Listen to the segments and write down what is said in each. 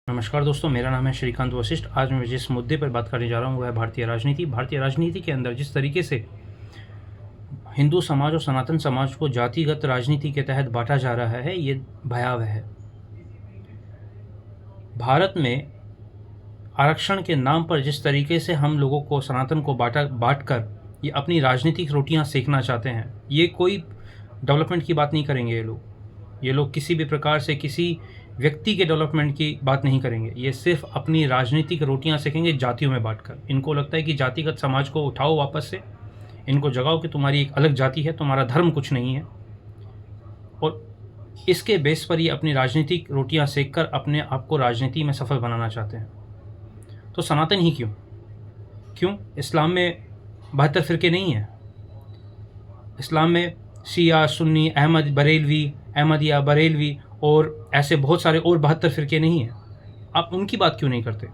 नमस्कार दोस्तों, मेरा नाम है श्रीकांत वशिष्ठ। आज मैं जिस मुद्दे पर बात करने जा रहा हूँ वह है भारतीय राजनीति। भारतीय राजनीति के अंदर जिस तरीके से हिंदू समाज और सनातन समाज को जातिगत राजनीति के तहत बांटा जा रहा है, ये भयावह है। भारत में आरक्षण के नाम पर जिस तरीके से हम लोगों को, सनातन को बांट कर ये अपनी राजनीतिक रोटियां सेकना चाहते हैं, ये कोई डेवलपमेंट की बात नहीं करेंगे। ये लोग किसी भी प्रकार से किसी व्यक्ति के डेवलपमेंट की बात नहीं करेंगे। ये सिर्फ अपनी राजनीतिक रोटियां सेकेंगे जातियों में बांटकर। इनको लगता है कि जातिगत समाज को उठाओ वापस से, इनको जगाओ कि तुम्हारी एक अलग जाति है, तुम्हारा धर्म कुछ नहीं है, और इसके बेस पर ये अपनी राजनीतिक रोटियां सेक कर अपने आप को राजनीति में सफल बनाना चाहते हैं। तो सनातन ही क्यों? इस्लाम में 72 फिरके नहीं हैं। इस्लाम में शिया, सुन्नी, अहमद, बरेलवी, अहमदिया, बरेलवी और ऐसे बहुत सारे और 72 फिरके नहीं हैं। आप उनकी बात क्यों नहीं करते?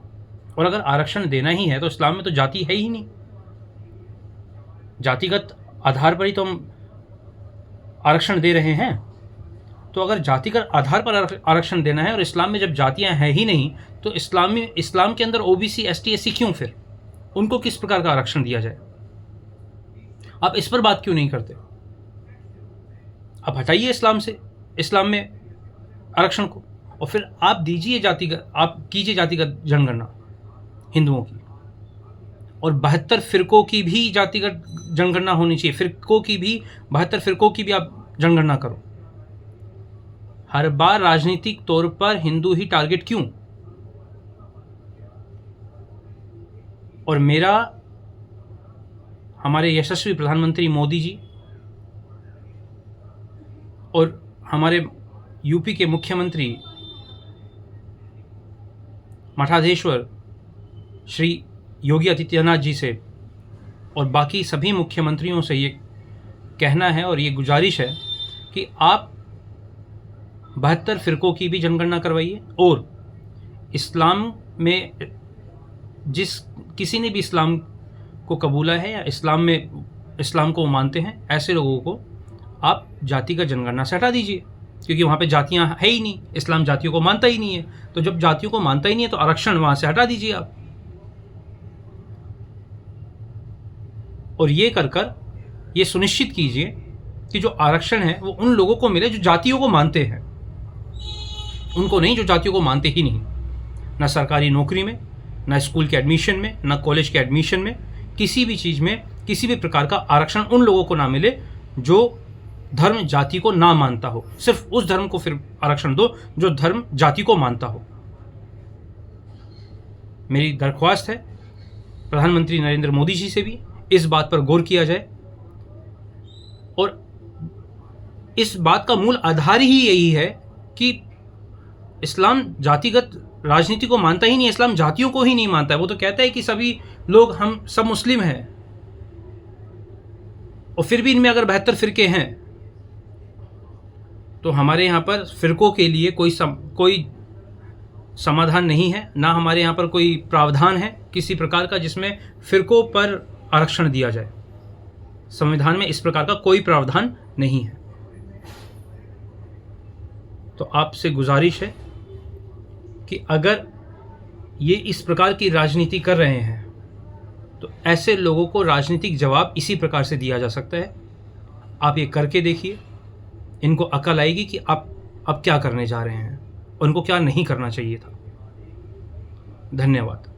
और अगर आरक्षण देना ही है तो इस्लाम में तो जाति है ही नहीं। जातिगत आधार पर ही तो हम आरक्षण दे रहे हैं। तो अगर जातिगत आधार पर आरक्षण देना है और इस्लाम में जब जातियां हैं ही नहीं, तो इस्लाम के अंदर ओबीसी, एसटी, एससी क्यों? फिर उनको किस प्रकार का आरक्षण दिया जाए? आप इस पर बात क्यों नहीं करते? आप हटाइए इस्लाम में आरक्षण को, और फिर आप कीजिए जातिगत जनगणना हिंदुओं की, और 72 फिरकों की भी जातिगत जनगणना होनी चाहिए। 72 फिरकों की भी आप जनगणना करो। हर बार राजनीतिक तौर पर हिंदू ही टारगेट क्यों? और मेरा हमारे यशस्वी प्रधानमंत्री मोदी जी और हमारे यूपी के मुख्यमंत्री मठाधीश्वर श्री योगी आदित्यनाथ जी से और बाकी सभी मुख्यमंत्रियों से ये कहना है और ये गुजारिश है कि आप 72 फिरकों की भी जनगणना करवाइए, और इस्लाम में किसी ने भी इस्लाम को कबूला है या इस्लाम को मानते हैं, ऐसे लोगों को आप जातिगत जनगणना से हटा दीजिए, क्योंकि वहाँ पे जातियाँ है ही नहीं। इस्लाम जातियों को मानता ही नहीं है, तो जब जातियों को मानता ही नहीं है तो आरक्षण वहाँ से हटा दीजिए आप। और ये कर ये सुनिश्चित कीजिए कि जो आरक्षण है वो उन लोगों को मिले जो जातियों को मानते हैं, उनको नहीं जो जातियों को मानते ही नहीं। ना सरकारी नौकरी में, ना स्कूल के एडमिशन में, ना कॉलेज के एडमिशन में, किसी भी चीज़ में किसी भी प्रकार का आरक्षण उन लोगों को ना मिले जो धर्म जाति को ना मानता हो। सिर्फ उस धर्म को फिर आरक्षण दो जो धर्म जाति को मानता हो। मेरी दरख्वास्त है प्रधानमंत्री नरेंद्र मोदी जी से भी इस बात पर गौर किया जाए, और इस बात का मूल आधार ही यही है कि इस्लाम जातिगत राजनीति को मानता ही नहीं। इस्लाम जातियों को ही नहीं मानता है। वो तो कहता है कि सभी लोग, हम सब मुस्लिम हैं, और फिर भी इनमें अगर 72 फिरके हैं तो हमारे यहाँ पर फिरकों के लिए कोई समाधान नहीं है। ना हमारे यहाँ पर कोई प्रावधान है किसी प्रकार का जिसमें फिरकों पर आरक्षण दिया जाए। संविधान में इस प्रकार का कोई प्रावधान नहीं है। तो आपसे गुजारिश है कि अगर ये इस प्रकार की राजनीति कर रहे हैं तो ऐसे लोगों को राजनीतिक जवाब इसी प्रकार से दिया जा सकता है। आप ये करके देखिए, इनको अकल आएगी कि आप अब क्या करने जा रहे हैं, उनको क्या नहीं करना चाहिए था। धन्यवाद।